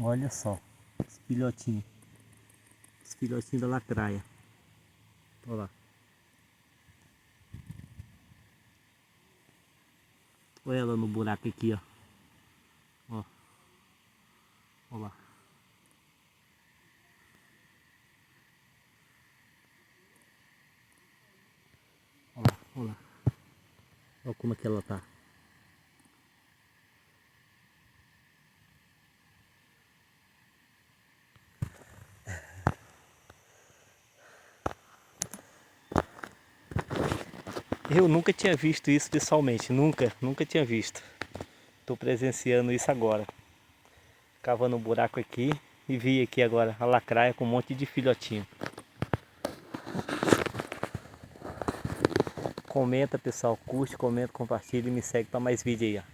Olha só, os filhotinhos. Os filhotinhos da lacraia. Olha lá. Olha ela no buraco aqui, ó. Ó. Olha lá. Olha lá, olha lá. Olha como é que ela tá. Eu nunca tinha visto isso pessoalmente, nunca tinha visto. Tô presenciando isso agora. Cavando um buraco aqui e vi aqui agora a lacraia com um monte de filhotinho. Comenta, pessoal, curte, comenta, compartilha e me segue para mais vídeo aí, ó.